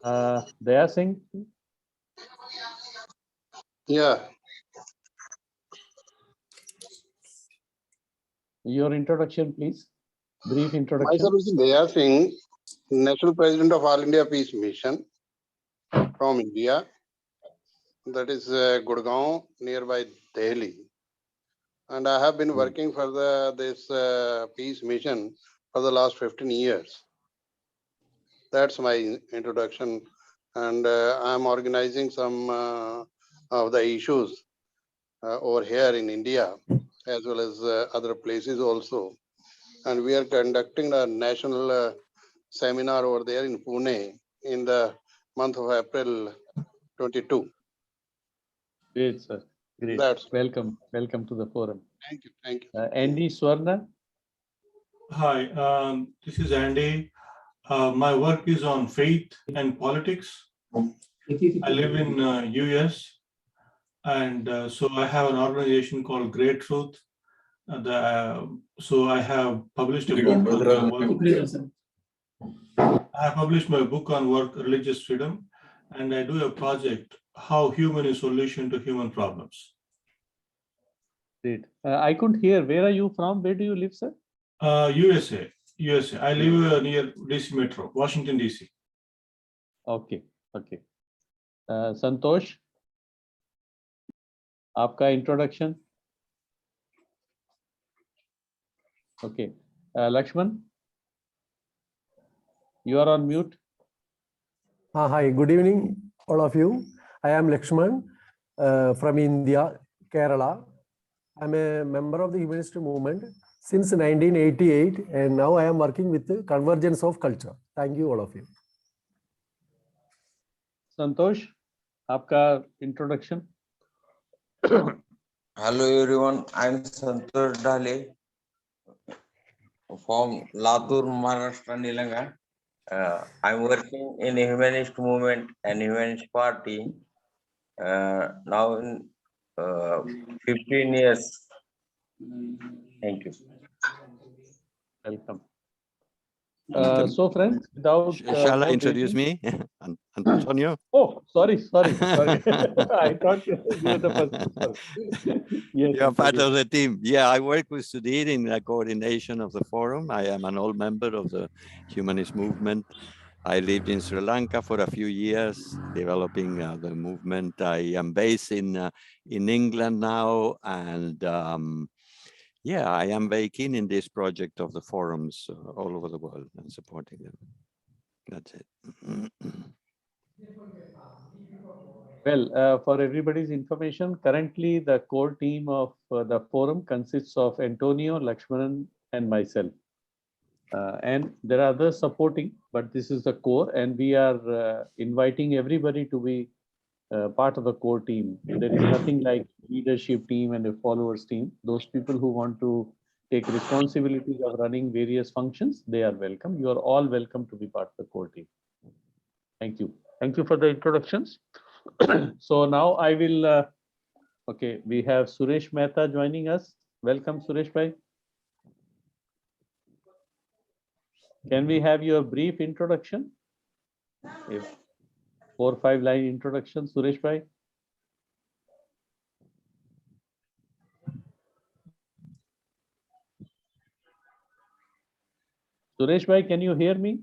Daya Singh? Yeah. Your introduction, please. Brief introduction. Myself is Daya Singh, National President of All India Peace Mission from India. That is Gurgaon, nearby Delhi. And I have been working for this peace mission for the last 15 years. That's my introduction. And I'm organizing some of the issues over here in India, as well as other places also. And we are conducting a national seminar over there in Pune in the month of April 22. Great, sir. Great. That's welcome. Welcome to the forum. Thank you. Thank you. Andy Swarna. Hi, this is Andy. My work is on faith and politics. I live in US, and so I have an organization called Great Truth. So I have published a book on work. I have published my book on work, religious freedom, and I do a project, How Human is Solution to Human Problems. Great. I couldn't hear. Where are you from? Where do you live, sir? USA. I live near DC Metro, Washington, DC. Okay. Okay. Santosh, आपका introduction. Okay. Lakshman, you are on mute. Hi, good evening, all of you. I am Lakshman from India, Kerala. I'm a member of the Humanist movement since 1988, and now I am working with the Convergence of Culture. Thank you, all of you. Santosh, आपका introduction. Hello everyone, I'm Santosh Dhale from Latur, Maharashtra, Nilanga. I'm working in a humanist movement and humanist party now in 15 years. Thank you. Welcome. So friends, without shall I introduce me? Antonio? Oh, sorry. I thought you were the person. Yes, You're part of the team. Yeah, I work with Sudhir in the coordination of the forum. I am an old member of the humanist movement. I lived in Sri Lanka for a few years, developing the movement. I am based in England now, and yeah, I am very keen in this project of the forums all over the world and supporting them. That's it. Well, for everybody's information, currently the core team of the forum consists of Antonio, Lakshmanan, and myself. And there are others supporting, but this is the core, and we are inviting everybody to be part of the core team. There is nothing like leadership team and a followers team. Those people who want to take responsibilities of running various functions, they are welcome. You are all welcome to be part of the core team. Thank you. Thank you for the introductions. So now I will, okay, we have Suresh Mehta joining us. Welcome, Suresh Bhai. Can we have your brief introduction? If 4 or 5 line introduction, Suresh Bhai. Suresh Bhai, can you hear me?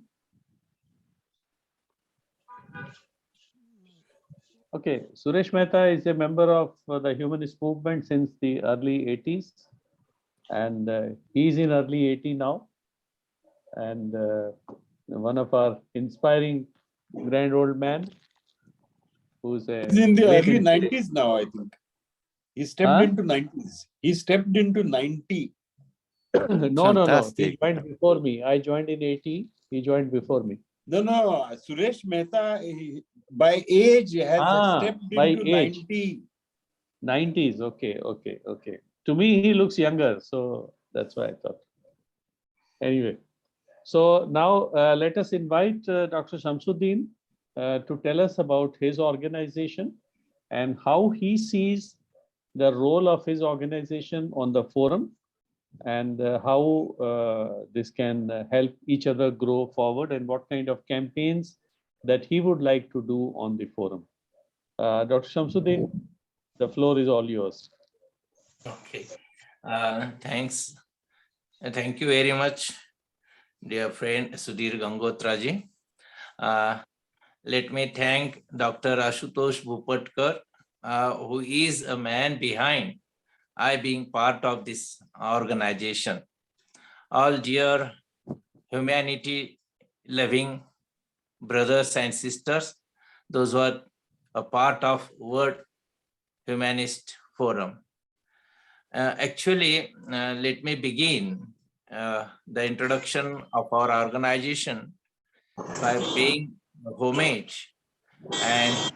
Okay, Suresh Mehta is a member of the humanist movement since the early 80s, and he's in early 80 now, and one of our inspiring grand old man who's He's in the early 90s now, I think. He stepped into 90s. He stepped into 90. No. He joined before me. I joined in 80. He joined before me. No. Suresh Mehta, by age, has stepped into 90. 90s. Okay. To me, he looks younger. So that's why I thought. Anyway, so now let us invite Dr. Shamsuddin to tell us about his organization and how he sees the role of his organization on the forum, and how this can help each other grow forward, and what kind of campaigns that he would like to do on the forum. Dr. Shamsuddin, the floor is all yours. Okay. Thanks. Thank you very much, dear friend Sudhir Gangotraji. Let me thank Dr. Ashutosh Bhupatkar, who is a man behind I being part of this organization. All dear humanity-loving brothers and sisters, those who are a part of World Humanist Forum. Actually, let me begin the introduction of our organization by paying homage and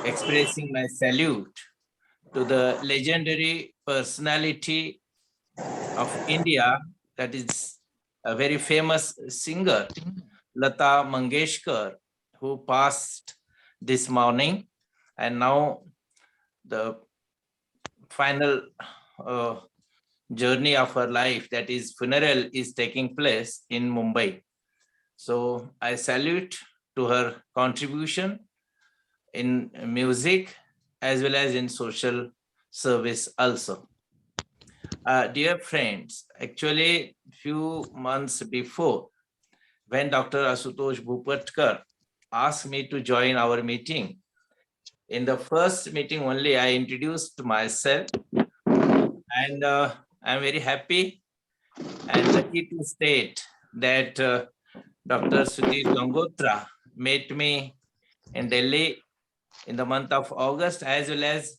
expressing my salute to the legendary personality of India, that is a very famous singer, Lata Mangeshkar, who passed this morning, and now the final journey of her life, that is funeral, is taking place in Mumbai. So I salute to her contribution in music as well as in social service also. Dear friends, actually few months before, when Dr. Ashutosh Bhupatkar asked me to join our meeting, in the first meeting only I introduced myself, and I'm very happy and lucky to state that Dr. Sudhir Gangotra met me in Delhi in the month of August, as well as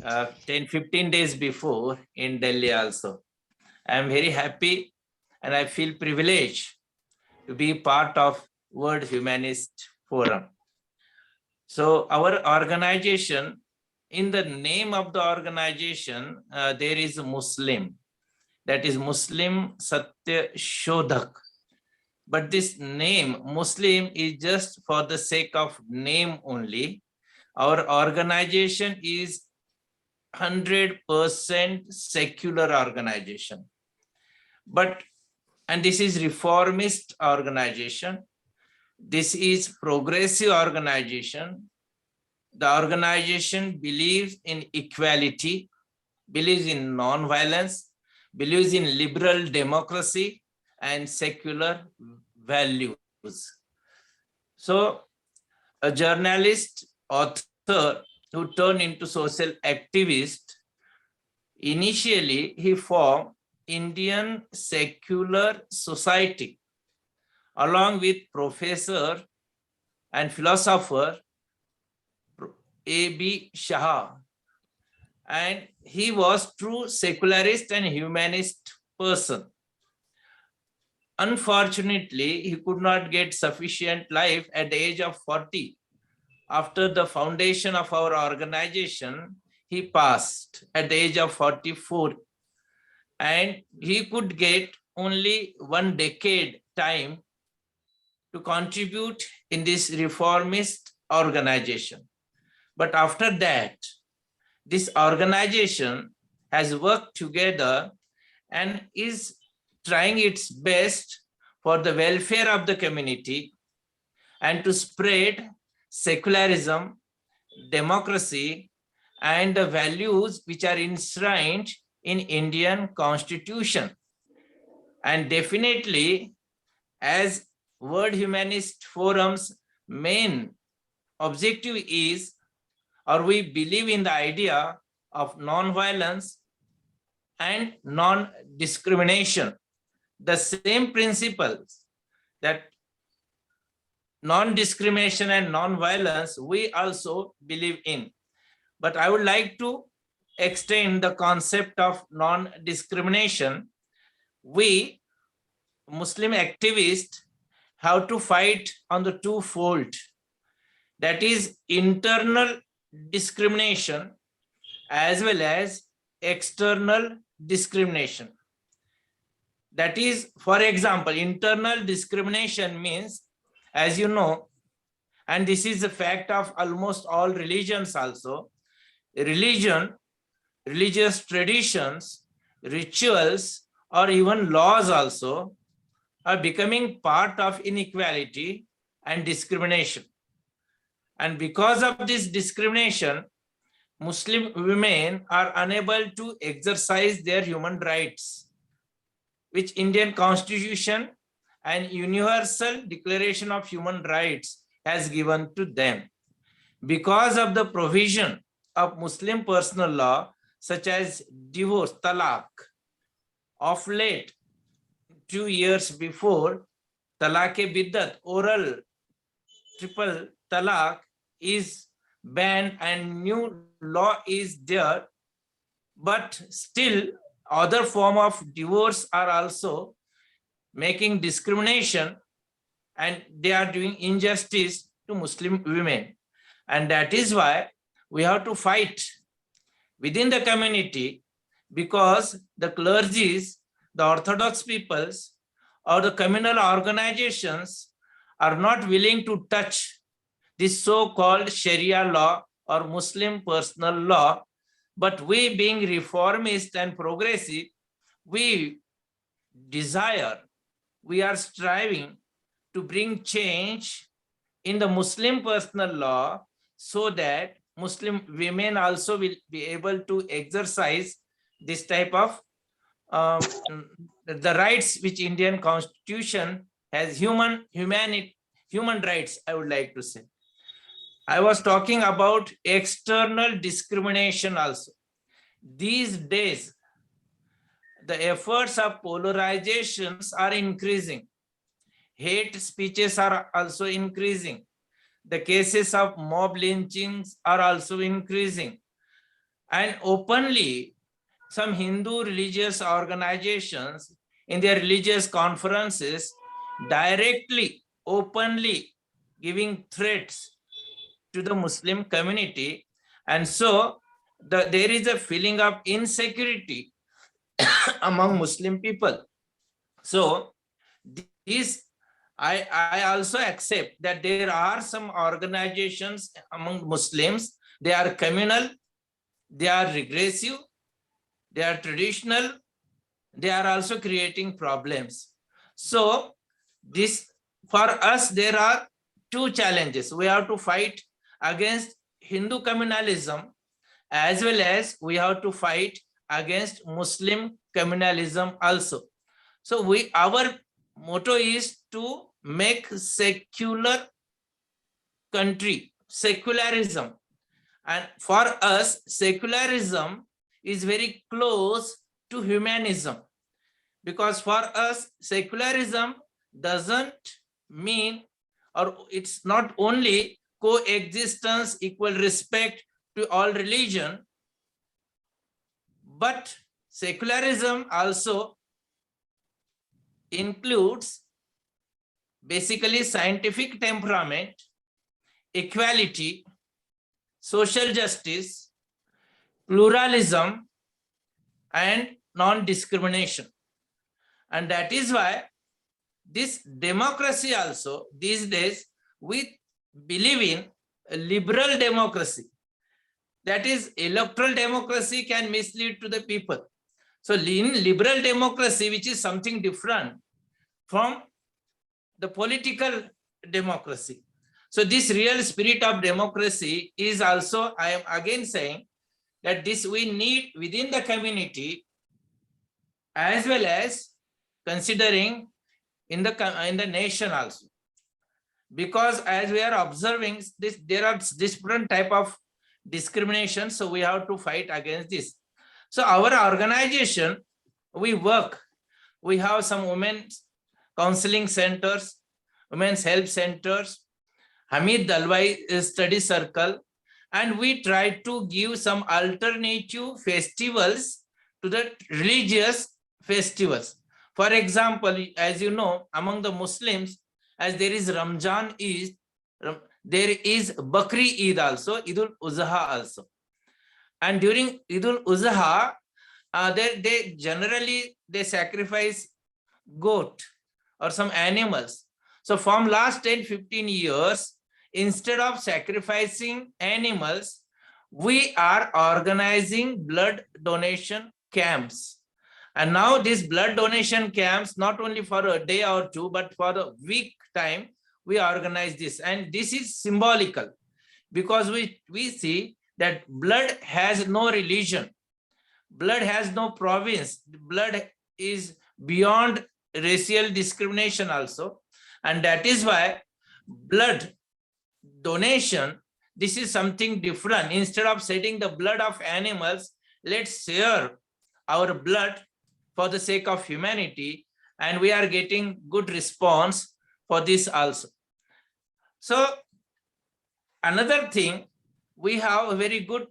10-15 days before in Delhi also. I'm very happy and I feel privileged to be part of World Humanist Forum. So our organization, in the name of the organization, there is a Muslim, that is Muslim Satyashodhak. But this name, Muslim, is just for the sake of name only. Our organization is 100% secular organization. And this is reformist organization. This is progressive organization. The organization believes in equality, believes in non-violence, believes in liberal democracy and secular values. So a journalist, author who turned into social activist, initially he formed Indian Secular Society along with professor and philosopher A.B. Shah, and he was true secularist and humanist person. Unfortunately, he could not get sufficient life at the age of 40. After the foundation of our organization, he passed at the age of 44, and he could get only 1 decade time to contribute in this reformist organization. But after that, this organization has worked together and is trying its best for the welfare of the community and to spread secularism, democracy, and the values which are enshrined in Indian Constitution. And definitely, as World Humanist Forum's main objective is, or we believe in the idea of non-violence and non-discrimination, the same principles that non-discrimination and non-violence we also believe in. But I would like to extend the concept of non-discrimination. We Muslim activists have to fight on the twofold, that is internal discrimination as well as external discrimination. That is, for example, internal discrimination means, as you know, and this is a fact of almost all religions also, religion, religious traditions, rituals, or even laws also are becoming part of inequality and discrimination. And because of this discrimination, Muslim women are unable to exercise their human rights, which Indian Constitution and Universal Declaration of Human Rights has given to them. Because of the provision of Muslim personal law, such as divorce, talaq, of late, 2 years before, talaq-e-biddat, oral triple talaq is banned and new law is there, but still other form of divorce are also making discrimination, and they are doing injustice to Muslim women. And that is why we have to fight within the community, because the clergies, the Orthodox peoples, or the communal organizations are not willing to touch this so-called Sharia law or Muslim personal law. But we, being reformist and progressive, we desire, we are striving to bring change in the Muslim personal law, so that Muslim women also will be able to exercise this type of the rights which Indian Constitution has, human rights, I would like to say. I was talking about external discrimination also. These days, the efforts of polarizations are increasing. Hate speeches are also increasing. The cases of mob lynchings are also increasing. And openly, some Hindu religious organizations in their religious conferences directly, openly giving threats to the Muslim community. And so there is a feeling of insecurity among Muslim people. So this, I also accept that there are some organizations among Muslims, they are communal, they are regressive, they are traditional, they are also creating problems. So this, for us, there are two challenges. We have to fight against Hindu communalism, as well as we have to fight against Muslim communalism also. So our motto is to make secular country, secularism. And for us, secularism is very close to humanism, because for us, secularism doesn't mean, or it's not only coexistence, equal respect to all religion, but secularism also includes basically scientific temperament, equality, social justice, pluralism, and non-discrimination. And that is why this democracy also, these days, we believe in a liberal democracy. That is, electoral democracy can mislead to the people. So in liberal democracy, which is something different from the political democracy. So this real spirit of democracy is also, I am again saying, that this we need within the community, as well as considering in the nation also. Because as we are observing this, there are different type of discrimination, so we have to fight against this. So our organization, we work, we have some women's counseling centers, women's help centers, Hamid Dalwai study circle, and we try to give some alternative festivals to the religious festivals. For example, as you know, among the Muslims, as there is Ramzan Eid, there is Bakri Eid also, Idul Uzha also. And during Idul Uzha, they generally sacrifice goat or some animals. So from last 10-15 years, instead of sacrificing animals, we are organizing blood donation camps. And now these blood donation camps, not only for a day or two, but for a week time, we organize this. And this is symbolical, because we see that blood has no religion, blood has no province, blood is beyond racial discrimination also. And that is why blood donation, this is something different. Instead of shedding the blood of animals, let's share our blood for the sake of humanity, and we are getting good response for this also. So another thing, we have a very good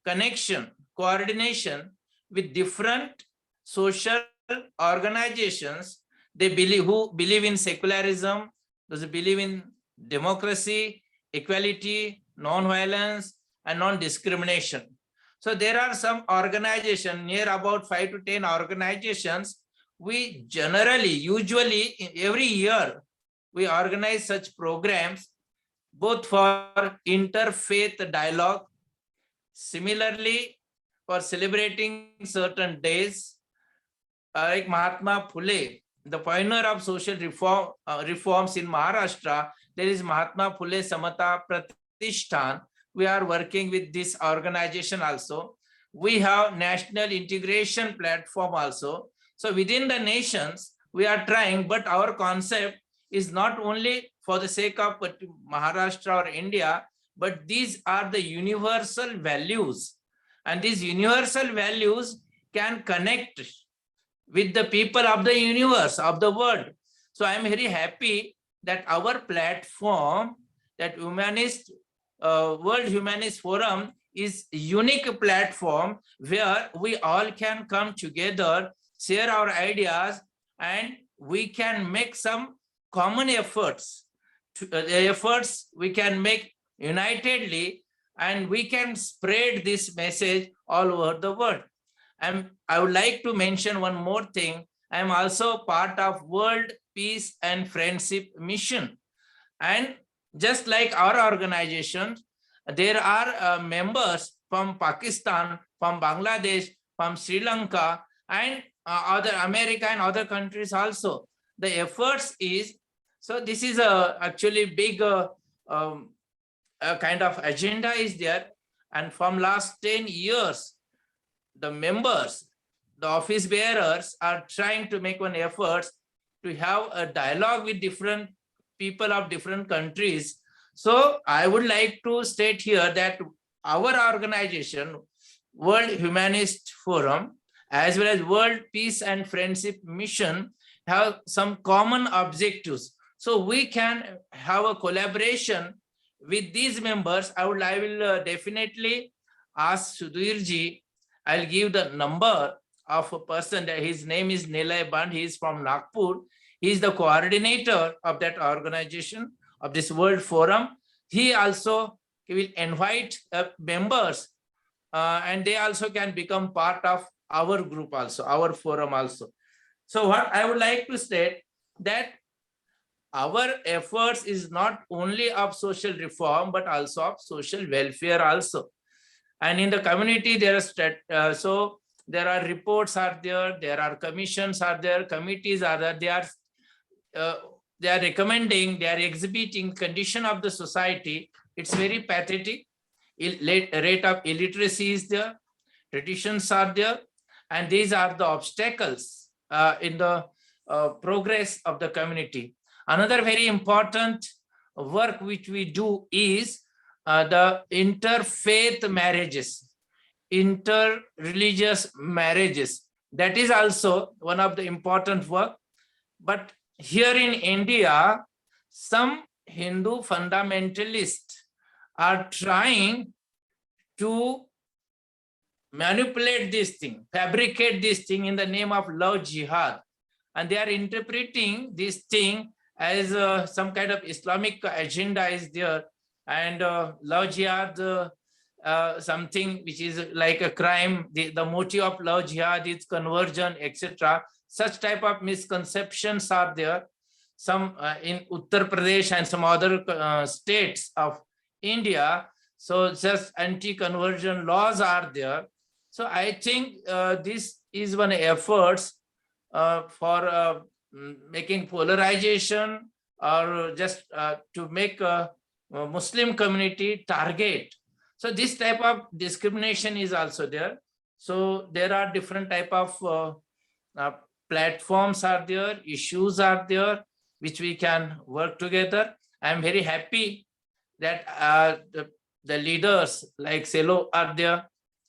connection, coordination with different social organizations. They believe, who believe in secularism, those who believe in democracy, equality, non-violence, and non-discrimination. So there are some organizations, near about 5 to 10 organizations. We generally, usually every year, we organize such programs, both for interfaith dialogue, similarly for celebrating certain days, like Mahatma Phule, the pioneer of social reforms in Maharashtra. There is Mahatma Phule Samata Pratishthan. We are working with this organization also. We have National Integration Platform also. So within the nations, we are trying, but our concept is not only for the sake of Maharashtra or India, but these are the universal values. And these universal values can connect with the people of the universe, of the world. So I am very happy that our platform, that World Humanist Forum, is a unique platform where we all can come together, share our ideas, and we can make some common efforts. Efforts we can make unitedly, and we can spread this message all over the world. And I would like to mention one more thing. I am also part of World Peace and Friendship Mission. And just like our organization, there are members from Pakistan, from Bangladesh, from Sri Lanka, and other America and other countries also. The efforts is, so this is a actually big kind of agenda is there. And from last 10 years, the members, the office bearers are trying to make one effort to have a dialogue with different people of different countries. So I would like to state here that our organization, World Humanist Forum, as well as World Peace and Friendship Mission, have some common objectives. So we can have a collaboration with these members. I will definitely ask Sudhirji. I'll give the number of a person that his name is Nilay Band. He is from Nagpur. He is the coordinator of that organization, of this World Forum. He also will invite members and they also can become part of our group also, our forum also. So what I would like to state that our efforts is not only of social reform, but also of social welfare also. And in the community, there are so there are reports are there are commissions are there, committees are there. They are recommending, they are exhibiting condition of the society. It's very pathetic. Rate of illiteracy is there, traditions are there, and these are the obstacles in the progress of the community. Another very important work which we do is the interfaith marriages, inter-religious marriages. That is also one of the important work. But here in India, some Hindu fundamentalists are trying to manipulate this thing, fabricate this thing in the name of love jihad. And they are interpreting this thing as some kind of Islamic agenda is there. And love jihad, something which is like a crime, the motive of love jihad is conversion, etc. Such type of misconceptions are there. Some in Uttar Pradesh and some other states of India. So just anti-conversion laws are there. So I think this is one efforts for making polarization, or just to make Muslim community target. So this type of discrimination is also there. So there are different type of platforms are there, issues are there, which we can work together. I'm very happy that the leaders like Selo are there,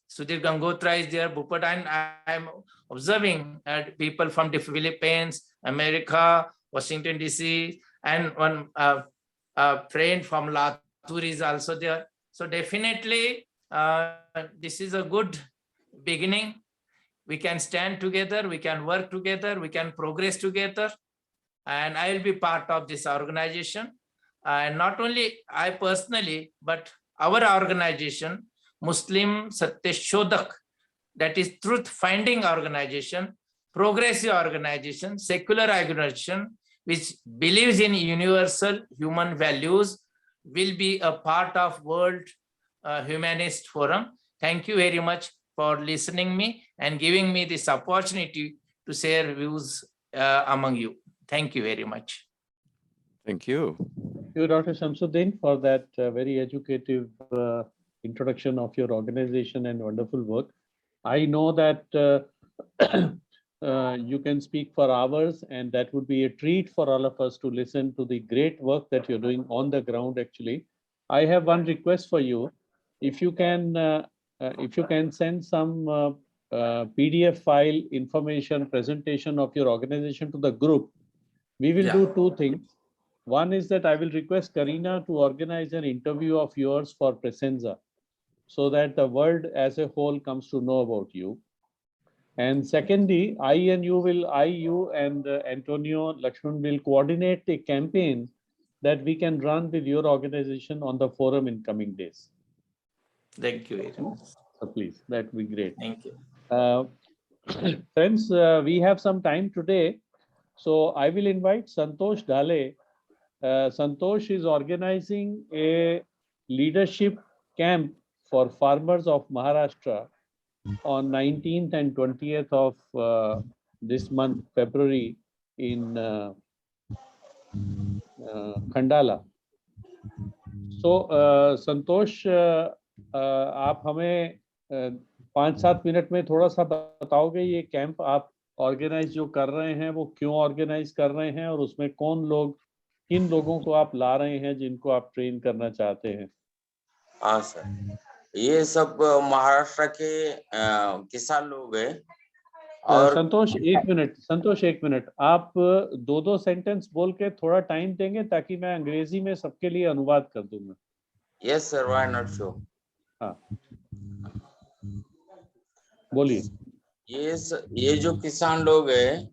Sudhir Gangotra is there, Bhupat, and I'm observing people from the Philippines, America, Washington DC, and one friend from Latur is also there. So definitely this is a good beginning. We can stand together, we can work together, we can progress together, and I will be part of this organization. And not only I personally, but our organization, Muslim Satyashodhak, that is truth finding organization, progressive organization, secular organization, which believes in universal human values, will be a part of World Humanist Forum. Thank you very much for listening me and giving me this opportunity to share views among you. Thank you very much. Thank you. Thank you, Dr. Shamsuddin, for that very educative introduction of your organization and wonderful work. I know that you can speak for hours, and that would be a treat for all of us to listen to the great work that you're doing on the ground. Actually, I have one request for you. If you can send some PDF file information presentation of your organization to the group, we will do two things. One is that I will request Karina to organize an interview of yours for Presenza, so that the world as a whole comes to know about you. And secondly, you and Antonio Lakshman will coordinate a campaign that we can run with your organization on the forum in coming days. Thank you very much. So please, that would be great. Thank you. Friends, we have some time today. So I will invite Santosh Dhale. Santosh is organizing a leadership camp for farmers of Maharashtra on 19th and 20th of this month, February, in Khandala. So, Santosh, आप हमें 5-7 minute में थोड़ा सा बताओगे ये camp आप organise जो कर रहे हैं वो क्यों ऑर्गेनाइज कर रहे हैं और उसमें किन लोगों को आप ला रहे हैं जिनको आप ट्रेन करना चाहते हैं? हाँ सर, ये सब महाराष्ट्र के किसान लोग हैं। और संतोष एक मिनट, आप 2-2 सेंटेंस बोल के थोड़ा टाइम देंगे ताकि मैं अंग्रेजी में सबके लिए अनुवाद कर दूंगा। Yes sir, why not show. हाँ, बोलिए। ये जो किसान लोग हैं,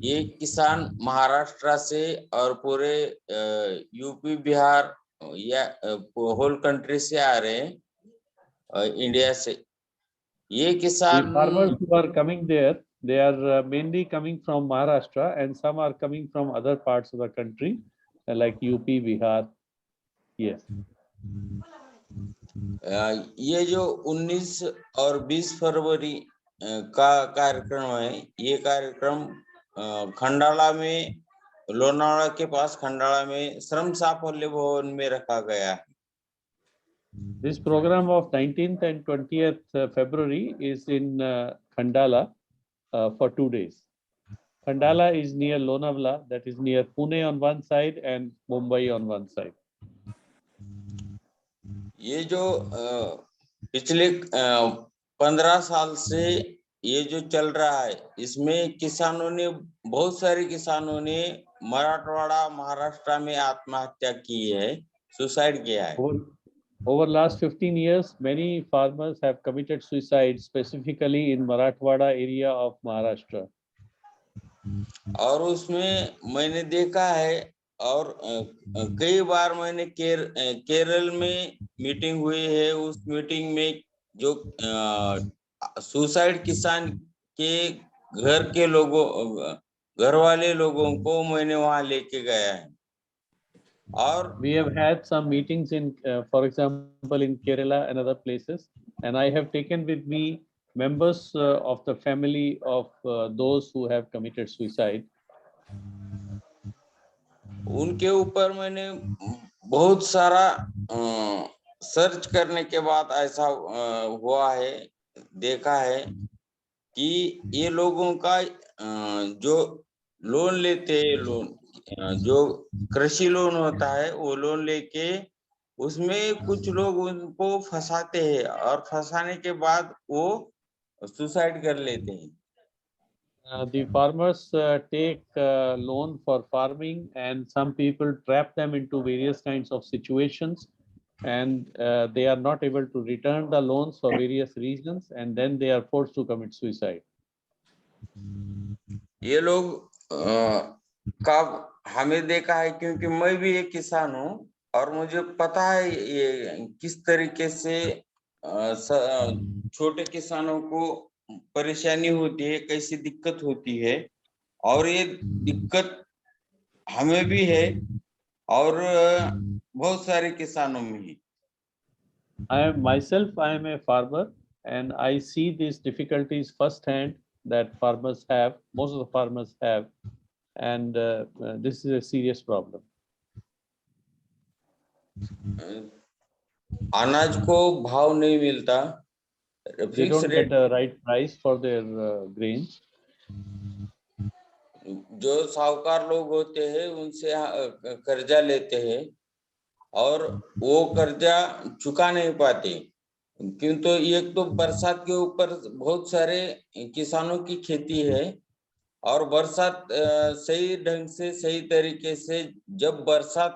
ये किसान महाराष्ट्र से और पूरे यूपी बिहार या होल कंट्री से आ रहे हैं, इंडिया से। ये किसान farmers who are coming there, they are mainly coming from Maharashtra and some are coming from other parts of the country like UP, Bihar. Yes. ये जो 19 और 20 फरवरी का कार्यक्रम है, ये कार्यक्रम खंडाला में, लोनावाड़ा के पास खंडाला में श्रम साफल्य भवन में रखा गया है। This program of 19th and 20th February is in Khandala for 2 days. Khandala is near Lonavala, that is near Pune on one side and Mumbai on one side. ये जो पिछले 15 साल से ये जो चल रहा है, इसमें किसानों ने, बहुत सारे किसानों ने मराठवाड़ा महाराष्ट्र में आत्महत्या की है, सुसाइड किया है। Over last 15 years, many farmers have committed suicide, specifically in Marathwada area of Maharashtra. और उसमें मैंने देखा है, और कई बार मैंने केरल में मीटिंग हुई है, उस मीटिंग में जो सुसाइड किसान के घर के लोगों, घर वाले लोगों को मैंने वहां लेके गया है। और we have had some meetings in, for example, in Kerala and other places, and I have taken with me members of the family of those who have committed suicide. उनके ऊपर मैंने बहुत सारा सर्च करने के बाद ऐसा हुआ है, देखा है कि ये लोगों का जो लोन लेते हैं, जो कृषि लोन होता है वो लोन लेके उसमें कुछ लोग उनको फंसाते हैं और फंसाने के बाद वो सुसाइड कर लेते हैं। The farmers take loan for farming, and some people trap them into various kinds of situations, and they are not able to return the loans for various reasons, and then they are forced to commit suicide. ये लोग का हमें देखा है, क्योंकि मैं भी एक किसान हूँ और मुझे पता है ये किस तरीके से छोटे किसानों को परेशानी होती है, कैसी दिक्कत होती है, और ये दिक्कत हमें भी है और बहुत सारे किसानों में ही। I am a farmer, and I see these difficulties firsthand that farmers have, most of the farmers have, and this is a serious problem. अनाज को भाव नहीं मिलता, They don't get the right price for their grains. जो साहूकार लोग होते हैं उनसे कर्जा लेते हैं और वो कर्जा चुका नहीं पाते, क्योंकि एक तो बरसात के ऊपर बहुत सारे किसानों की खेती है और बरसात सही ढंग से, सही तरीके से जब बरसात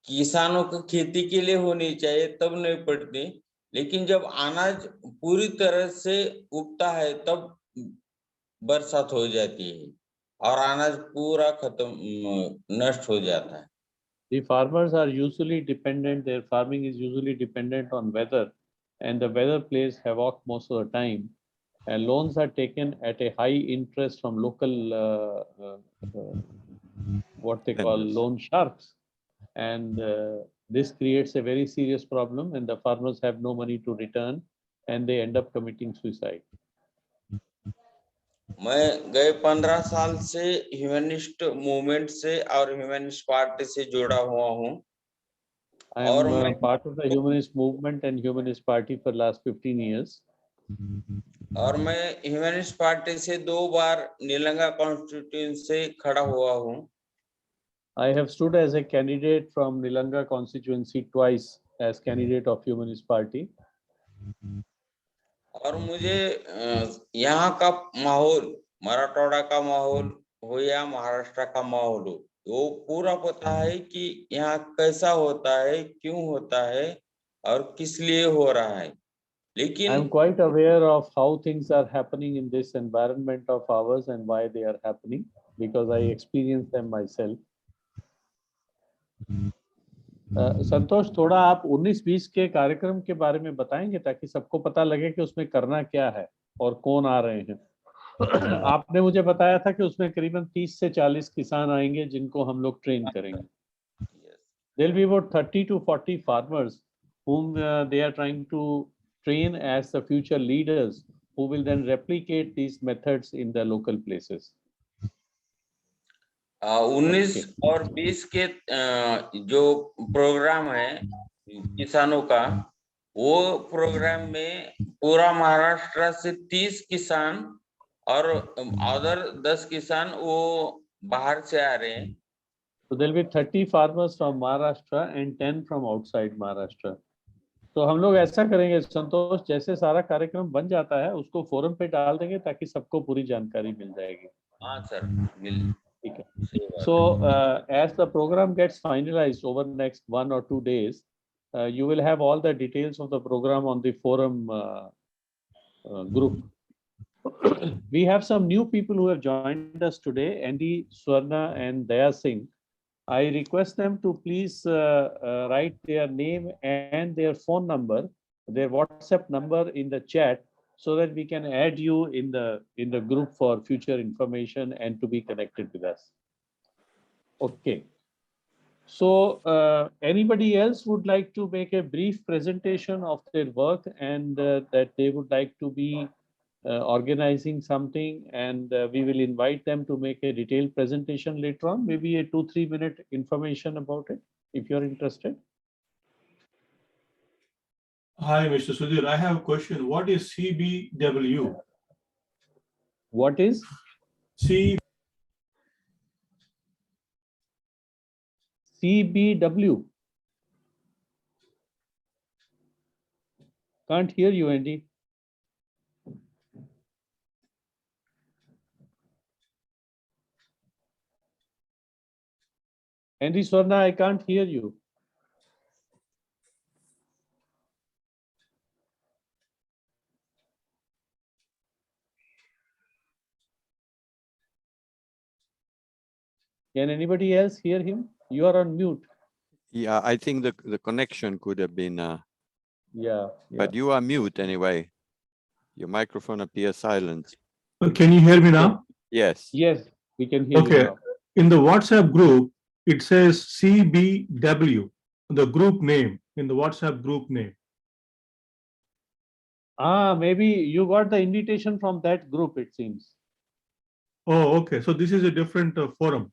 किसानों को खेती के लिए होनी चाहिए तब नहीं पड़ती, लेकिन जब अनाज पूरी तरह से उगता है तब बरसात हो जाती है और अनाज पूरा खत्म नष्ट हो जाता है। The farmers are usually dependent, their farming is usually dependent on weather, and the weather plays havoc most of the time. And loans are taken at a high interest from local, what they call loan sharks. And this creates a very serious problem, and the farmers have no money to return, and they end up committing suicide. मैं गए 15 साल से humanist movement से और humanist party से जुड़ा हुआ हूँ। I am part of the Humanist movement and Humanist Party for last 15 years. और मैं ह्यूमनिस्ट पार्टी से 2 बार नीलंगा कॉन्स्टिट्यूएंसी से खड़ा हुआ हूँ। I have stood as a candidate from Nilanga constituency twice as candidate of Humanist Party. और मुझे यहाँ का माहौल, मराठवाड़ा का माहौल हो या महाराष्ट्र का माहौल हो, वो पूरा पता है कि यहाँ कैसा होता है, क्यों होता है और किस लिए हो रहा है। लेकिन I am quite aware of how things are happening in this environment of ours and why they are happening, because I experience them myself. संतोष, थोड़ा आप 19-20 के कार्यक्रम के बारे में बताएंगे ताकि सबको पता लगे कि उसमें करना क्या है और कौन आ रहे हैं। आपने मुझे बताया था कि उसमें करीबन 30 से 40 किसान आएंगे जिनको हम लोग ट्रेन करेंगे। There will be about 30 to 40 farmers whom they are trying to train as the future leaders who will then replicate these methods in the local places. 19 और 20 के जो प्रोग्राम है किसानों का, वो प्रोग्राम में पूरा महाराष्ट्र से 30 किसान और अदर 10 किसान वो बाहर से आ रहे हैं। So there will be 30 farmers from Maharashtra and 10 from outside Maharashtra. तो हम लोग ऐसा करेंगे संतोष, जैसे सारा कार्यक्रम बन जाता है उसको फोरम पे डाल देंगे ताकि सबको पूरी जानकारी मिल जाएगी। हाँ सर, मिल, ठीक है। So as the program gets finalized over the next 1 or 2 days, you will have all the details of the program on the forum group. We have some new people who have joined us today, Andy, Swarna and Daya Singh. I request them to please write their name and their phone number, their WhatsApp number in the chat, so that we can add you in the group for future information and to be connected with us. Okay. So anybody else would like to make a brief presentation of their work and that they would like to be organizing something, and we will invite them to make a detailed presentation later on, maybe a 2-3 minute information about it, if you're interested. Hi, Mr. Sudhir. I have a question. What is CBW? What is C CBW? Can't hear you, Andy. Andy Swarna, I can't hear you. Can anybody else hear him? You are on mute. Yeah, I think the connection could have been, Yeah. but you are mute anyway. Your microphone appears silent. Can you hear me now? Yes. Yes, we can hear you Okay. now. In the WhatsApp group, it says CBW, the group name, in the WhatsApp group name. Maybe you got the invitation from that group, it seems. Oh, okay. So this is a different forum.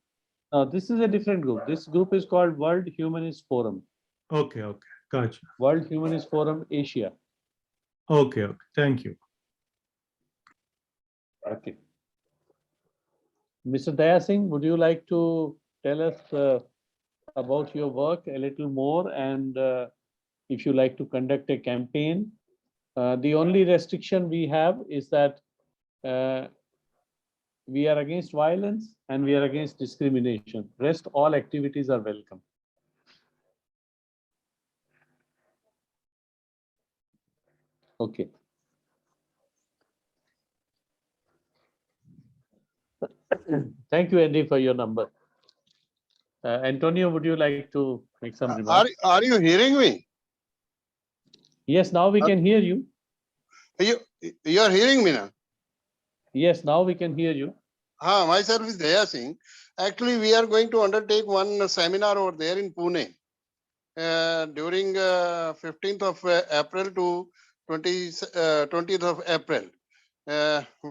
This is a different group. This group is called World Humanist Forum. Okay, okay. Gotcha. World Humanist Forum Asia. Okay, okay. Thank you. Okay. Mr. Daya Singh, would you like to tell us about your work a little more, and if you like to conduct a campaign? The only restriction we have is that we are against violence and we are against discrimination. Rest all activities are welcome. Okay. Thank you, Andy, for your number. Antonio, would you like to make some remarks? Are you hearing me? Yes, now we can hear you. You are hearing me now? Yes, now we can hear you. Myself is Daya Singh. Actually, we are going to undertake one seminar over there in Pune during 15th of April to 20th of April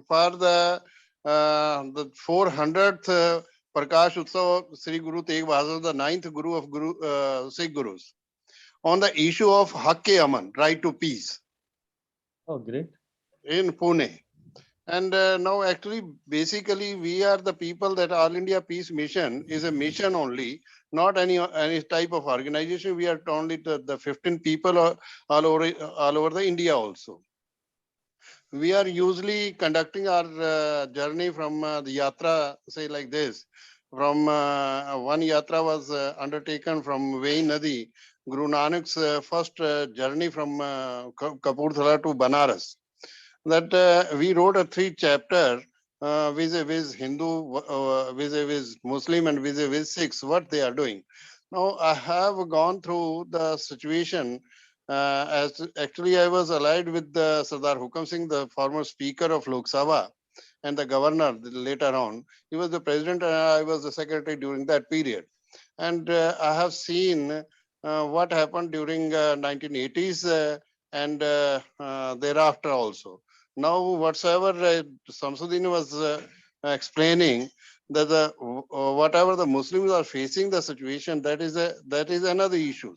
for the 400th Prakash Utsav Sri Guru Tegh Bahadur, the 9th Guru of Sikh Gurus, on the issue of Hak-e-Aman, right to peace. Oh, great. In Pune. And now actually, basically, we are the people that All India Peace Mission is a mission only, not any type of organization. We are only the 15 people all over the India also. We are usually conducting our journey from the yatra, say like this. From one yatra was undertaken from Vein Nadi, Guru Nanak's first journey from Kapurthala to Banaras. That we wrote a 3-chapter vis-a-vis Hindu, vis-a-vis Muslim, and vis-a-vis Sikhs, what they are doing. Now, I have gone through the situation as actually I was allied with the Sardar Hukam Singh, the former Speaker of Lok Sabha, and the Governor later on. He was the President and I was the Secretary during that period. And I have seen what happened during 1980s and thereafter also. Now, whatsoever Shamsuddin was explaining, that whatever the Muslims are facing the situation, that is another issue.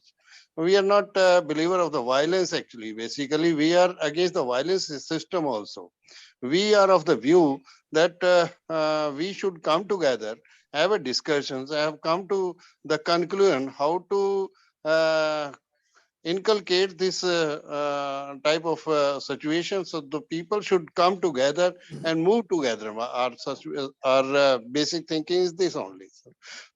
We are not a believer of the violence actually. Basically, we are against the violence system also. We are of the view that we should come together, have a discussions, have come to the conclusion how to inculcate this type of situation. So the people should come together and move together. Our basic thinking is this only.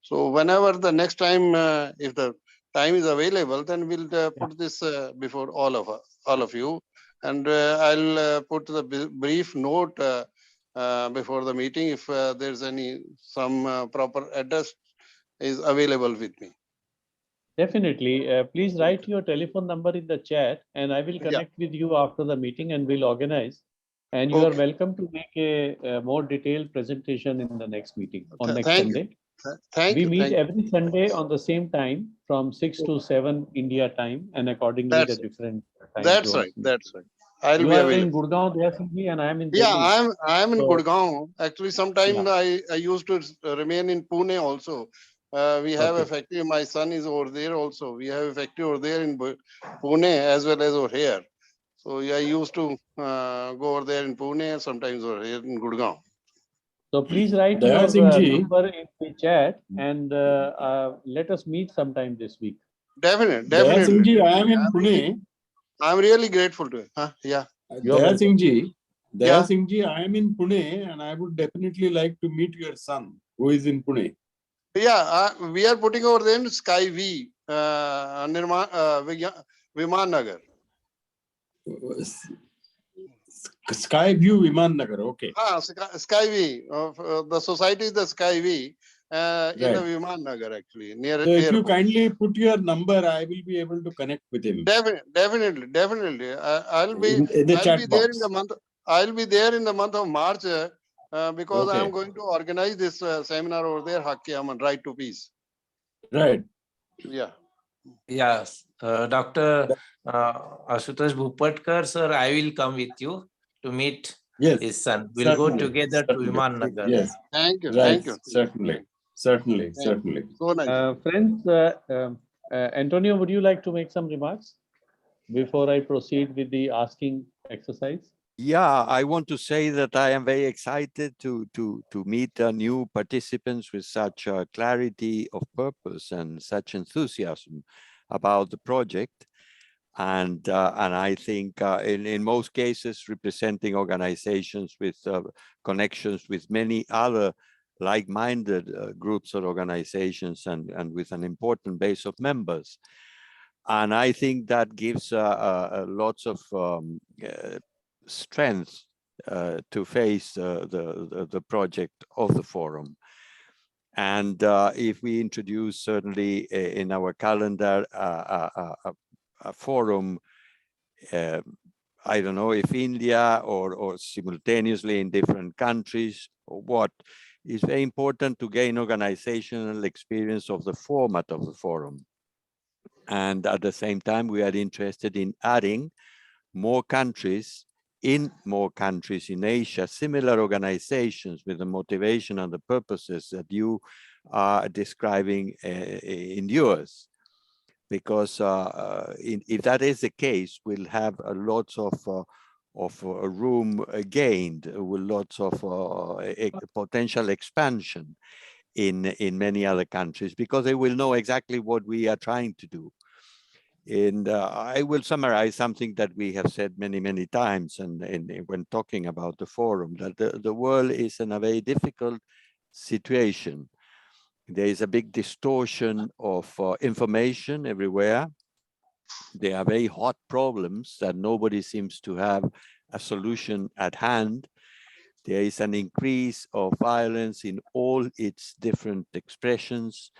So whenever the next time, if the time is available, then we'll put this before all of you. And I'll put the brief note before the meeting if there's some proper address is available with me. Definitely. Please write your telephone number in the chat and I will connect with you after the meeting and we'll organize. And you are welcome to make a more detailed presentation in the next meeting on next Sunday. We meet every Sunday on the same time from 6 to 7 India time and accordingly the different time. That's right. That's right. I'll You be are in available. Gurgaon, Dehasingji, and I am in Yeah, Delhi. I'm in So, Gurgaon. Actually, sometime yeah. I used to remain in Pune also. We have a Okay. factory. My son is over there also. We have a factory over there in Pune as well as over here. So yeah, I used to go over there in Pune, sometimes over here in Gurgaon. So please write Daya your Singh ji, number in the chat and let us meet sometime this week. Daya Singh Definitely. ji, I am in Pune. I'm really grateful to you. Huh? Yeah. You're Daya welcome. Singh ji, Yeah. Daya Singh ji, I am in Pune and I would definitely like to meet your son who is in Pune. Yeah, we are putting over there in Sky V, Viman Nagar. Sky View Viman Nagar, okay. Sky V. The society is the Sky V in the Right. Viman Nagar actually, near So if you airport. kindly put your number, I will be able to connect with him. Definitely. I'll be In the chat there box. in the month. I'll be there in the month of March because Okay. I'm going to organize this seminar over there, Hakki Right to Peace. Right. Yeah. Yes, Dr. Ashutosh Bhupatkar, sir, I will come with you to meet Yes. his son. We'll go Certainly. together to Viman Nagar. Yes. Thank you. Right. Thank you. Certainly. Certainly. Thank you. Certainly. So nice. Friends, Antonio, would you like to make some remarks before I proceed with the asking exercise? Yeah, I want to say that I am very excited to meet new participants with such clarity of purpose and such enthusiasm about the project. And I think in most cases representing organizations with connections with many other like-minded groups or organizations and with an important base of members. And I think that gives lots of strength to face the project of the forum. And if we introduce certainly in our calendar a forum, I don't know if India or simultaneously in different countries or what, it's very important to gain organizational experience of the format of the forum. And at the same time, we are interested in adding more countries in Asia, similar organizations with the motivation and the purposes that you are describing in yours. Because if that is the case, we'll have lots of room gained, with lots of potential expansion in many other countries, because they will know exactly what we are trying to do. And I will summarize something that we have said many, many times and when talking about the forum, that the world is in a very difficult situation. There is a big distortion of information everywhere. There are very hot problems that nobody seems to have a solution at hand. There is an increase of violence in all its different expressions.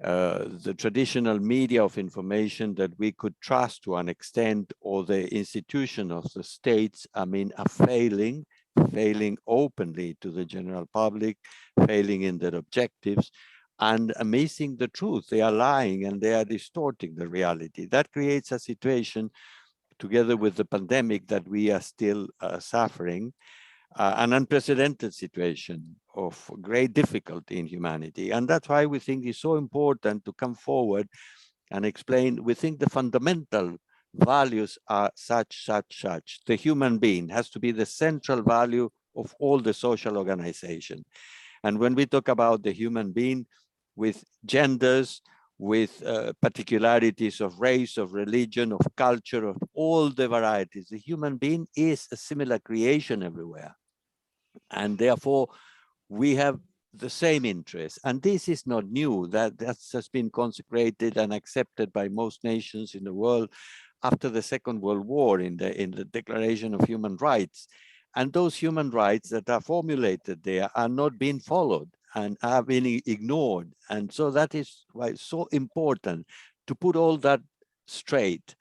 The traditional media of information that we could trust to an extent, or the institution of the states, I mean, are failing openly to the general public, failing in their objectives, and missing the truth. They are lying and they are distorting the reality. That creates a situation, together with the pandemic that we are still suffering, an unprecedented situation of great difficulty in humanity. And that's why we think it's so important to come forward and explain. We think the fundamental values are such. The human being has to be the central value of all the social organization. And when we talk about the human being, with genders, with particularities of race, of religion, of culture, of all the varieties, the human being is a similar creation everywhere. And therefore, we have the same interest. And this is not new. That's been consecrated and accepted by most nations in the world after the Second World War in the Declaration of Human Rights. And those human rights that are formulated there are not being followed and are being ignored. And so that is why it's so important to put all that straight,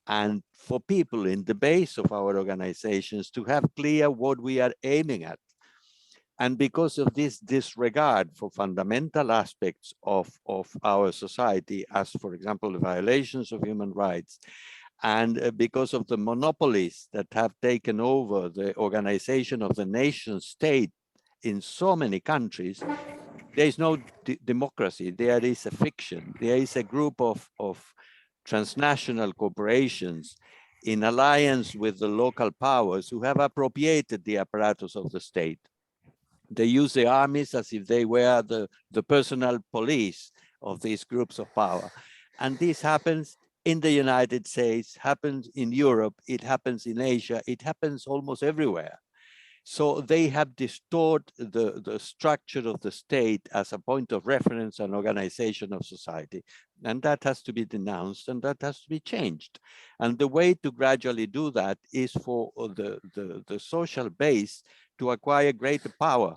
and for people in the base of our organizations to have clear what we are aiming at. And because of this disregard for fundamental aspects of our society, as for example, the violations of human rights And because of the monopolies that have taken over the organization of the nation state in so many countries, there is no democracy. There is a fiction. There is a group of transnational corporations in alliance with the local powers who have appropriated the apparatus of the state. They use the armies as if they were the personal police of these groups of power. And this happens in the United States, happens in Europe, it happens in Asia, it happens almost everywhere. So they have distorted the structure of the state as a point of reference and organization of society. And that has to be denounced and that has to be changed. And the way to gradually do that is for the social base to acquire greater power,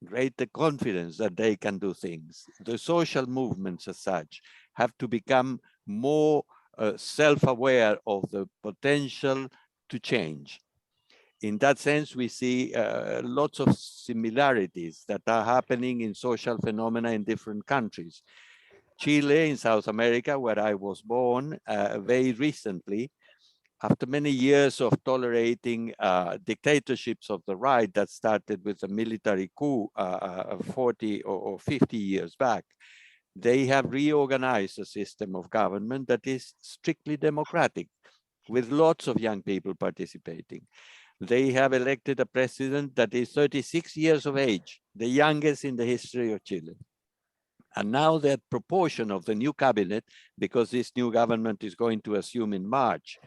greater confidence that they can do things. The social movements as such have to become more self-aware of the potential to change. In that sense, we see lots of similarities that are happening in social phenomena in different countries. Chile in South America, where I was born, very recently, after many years of tolerating dictatorships of the right that started with a military coup 40 or 50 years back, they have reorganized a system of government that is strictly democratic, with lots of young people participating. They have elected a president that is 36 years of age, the youngest in the history of Chile. And now the proportion of the new cabinet, because this new government is going to assume in March,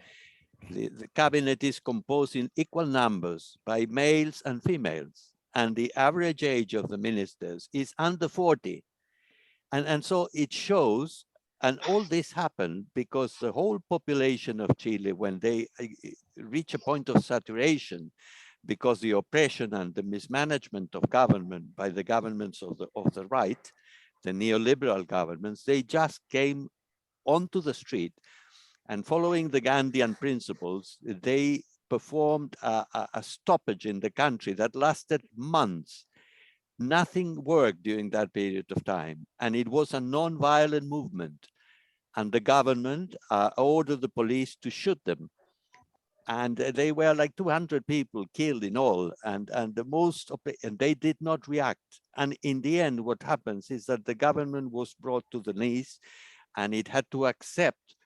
the cabinet is composed in equal numbers by males and females. And the average age of the ministers is under 40. And so it shows, and all this happened because the whole population of Chile, when they reach a point of saturation, because the oppression and the mismanagement of government by the governments of the right, the neoliberal governments, they just came onto the street, and following the Gandhian principles, they performed a stoppage in the country that lasted months. Nothing worked during that period of time, and it was a non-violent movement. And the government ordered the police to shoot them. And they were like 200 people killed in all, and they did not react. And in the end, what happens is that the government was brought to the knees, and it had to accept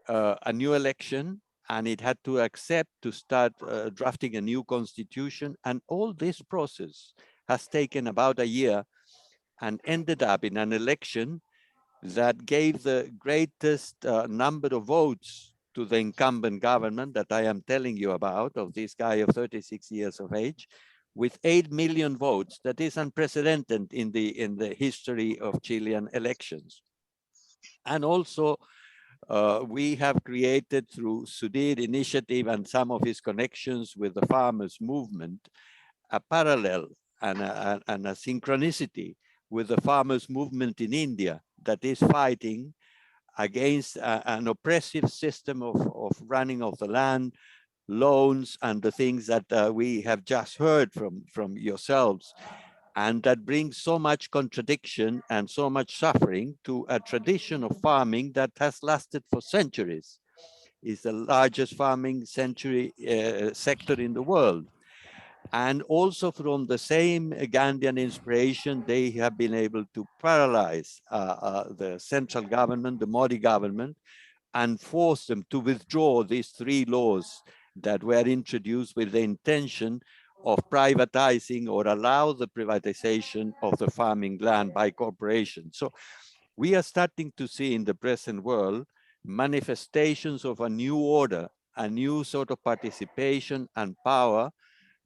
a new election, and it had to accept to start drafting a new constitution. And all this process has taken about a year and ended up in an election that gave the greatest number of votes to the incumbent government that I am telling you about, of this guy of 36 years of age, with 8 million votes. That is unprecedented in the history of Chilean elections. And also, we have created through Sudhir initiative and some of his connections with the farmers movement, a parallel and a synchronicity with the farmers movement in India that is fighting against an oppressive system of running of the land, loans, and the things that we have just heard from yourselves. And that brings so much contradiction and so much suffering to a tradition of farming that has lasted for centuries. It's the largest farming sector in the world. And also from the same Gandhian inspiration, they have been able to paralyze the central government, the Modi government, and force them to withdraw these 3 laws that were introduced with the intention of privatizing or allow the privatization of the farming land by corporations. So we are starting to see in the present world manifestations of a new order, a new sort of participation and power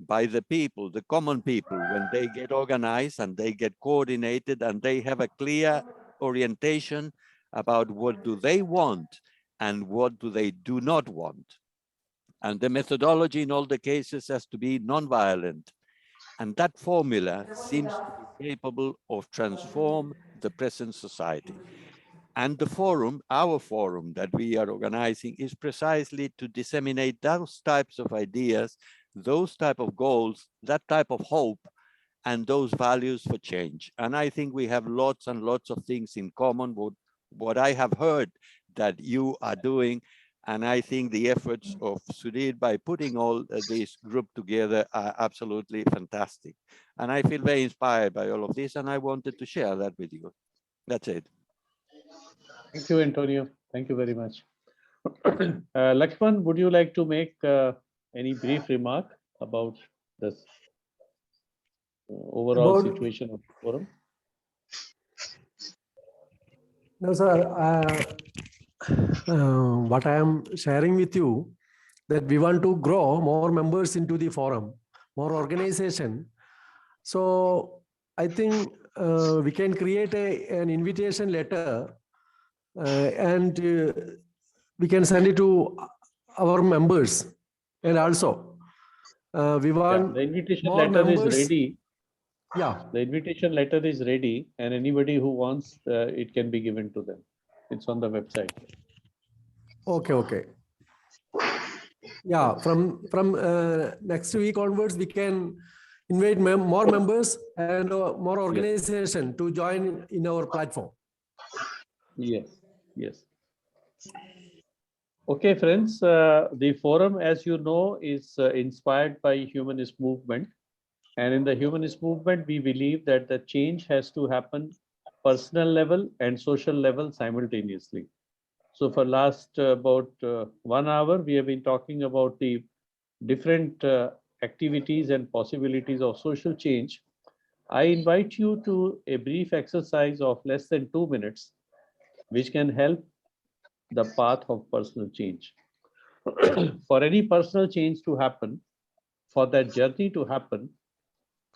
by the people, the common people, when they get organized and they get coordinated and they have a clear orientation about what do they want and what do they do not want. And the methodology in all the cases has to be non-violent. And that formula seems to be capable of transform the present society. And the forum, our forum that we are organizing, is precisely to disseminate those types of ideas, those type of goals, that type of hope, and those values for change. And I think we have lots and lots of things in common. What I have heard that you are doing And I think the efforts of Sudhir by putting all this group together are absolutely fantastic. And I feel very inspired by all of this, and I wanted to share that with you. That's it. Thank you, Antonio. Thank you very much. Lakshman, would you like to make any brief remark about this overall About situation of the forum? no, sir. What I am sharing with you that we want to grow more members into the forum, more organization. So I think we can create an invitation letter and we can send it to our members. And also we want the invitation more letter is members. ready. Yeah. The invitation letter is ready, and anybody who wants, it can be given to them. It's on the website. Okay, okay. Yeah, from next week onwards, we can invite more members and more organization to join in our platform. Yes, yes. Okay, friends, the forum, as you know, is inspired by humanist movement. And in the humanist movement, we believe that the change has to happen personal level and social level simultaneously. So for last about 1 hour, we have been talking about the different activities and possibilities of social change. I invite you to a brief exercise of less than 2 minutes, which can help the path of personal change. For any personal change to happen, for that journey to happen,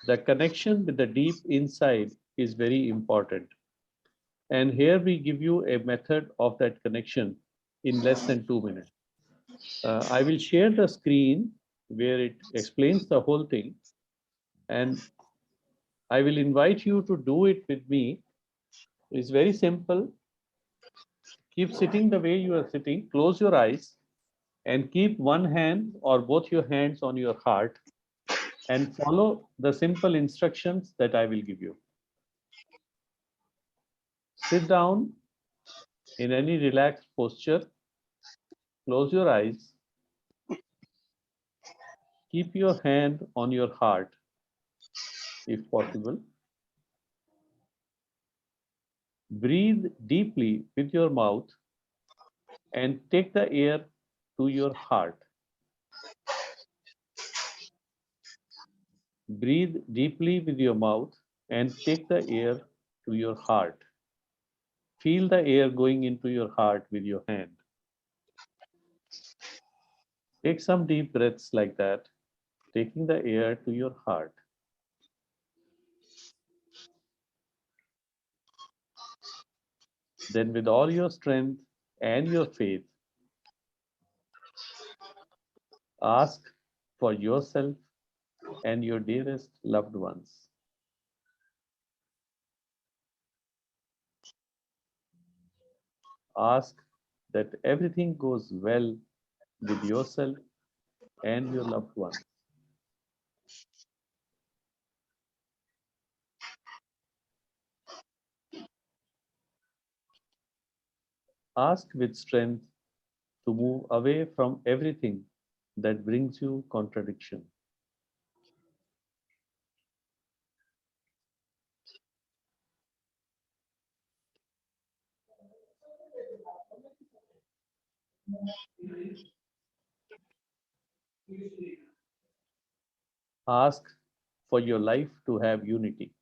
the connection with the deep inside is very important. And here we give you a method of that connection in less than 2 minutes. I will share the screen where it explains the whole thing. And I will invite you to do it with me. It's very simple. Keep sitting the way you are sitting, close your eyes, and keep one hand or both your hands on your heart and follow the simple instructions that I will give you. Sit down in any relaxed posture, close your eyes, keep your hand on your heart if possible. Breathe deeply with your mouth and take the air to your heart. Breathe deeply with your mouth and take the air to your heart. Feel the air going into your heart with your hand. Take some deep breaths like that, taking the air to your heart. Then with all your strength and your faith, ask for yourself and your dearest loved ones. Ask that everything goes well with yourself and your loved ones. Ask with strength to move away from everything that brings you contradiction. Ask for your life to have unity.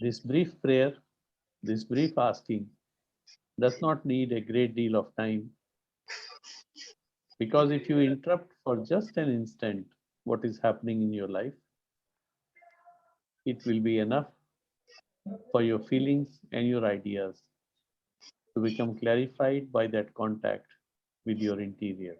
This brief prayer, this brief asking does not need a great deal of time, because if you interrupt for just an instant what is happening in your life, it will be enough for your feelings and your ideas to become clarified by that contact with your interior.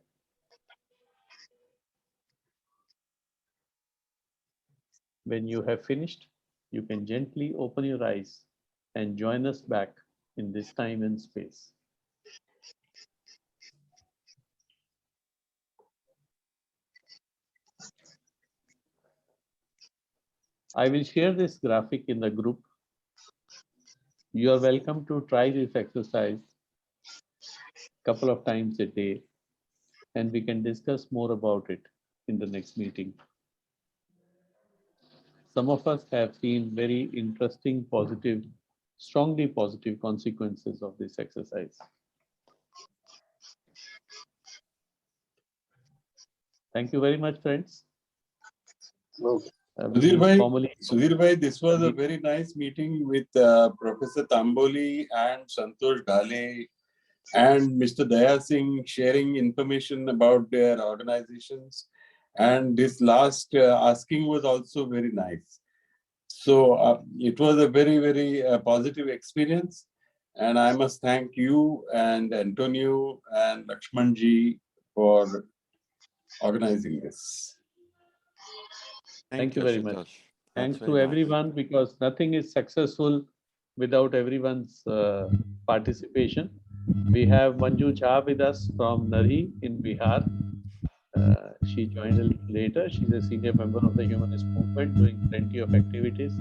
When you have finished, you can gently open your eyes and join us back in this time and space. I will share this graphic in the group. You are welcome to try this exercise couple of times a day, and we can discuss more about it in the next meeting. Some of us have seen very interesting, positive, strongly positive consequences of this exercise. Thank you very much, friends. Okay. Sudhir bhai, this was a very nice meeting with Professor Tamboli and Santosh Dhale and Mr. Daya Singh, sharing information about their organizations. And this last asking was also very nice. So it was a very, very positive experience. And I must thank you and Antonio and Lakshmanji for organizing this. Thank you very much. Santosh. Thanks That's to very nice. everyone, because nothing is successful without everyone's participation. We have Manju Jha with us from Narhi in Bihar. She joined a little later. She's a senior member of the Humanist Movement, doing plenty of activities.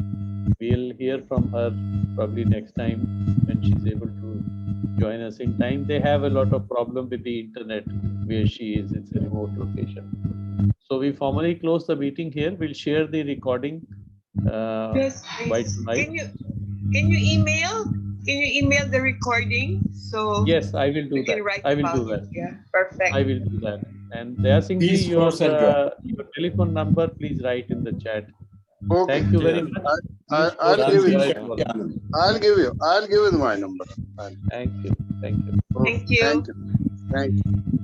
We'll hear from her probably next time when she's able to join us in time. They have a lot of problem with the internet where she is. It's a remote location. So we formally close the meeting here. We'll share the recording Yes, by please. tonight. Can you email the recording so Yes, I will do we that. can write I will about do it. that. Yeah, perfect. I will do that. And Daya Singh ji, Peace your first and joy. telephone number, please write in the chat. Okay. Thank you very Yeah. much. I'll give you. Shanti. I'll give you my number. Thank you. Thank you. Thank you. Thank you. Thank you.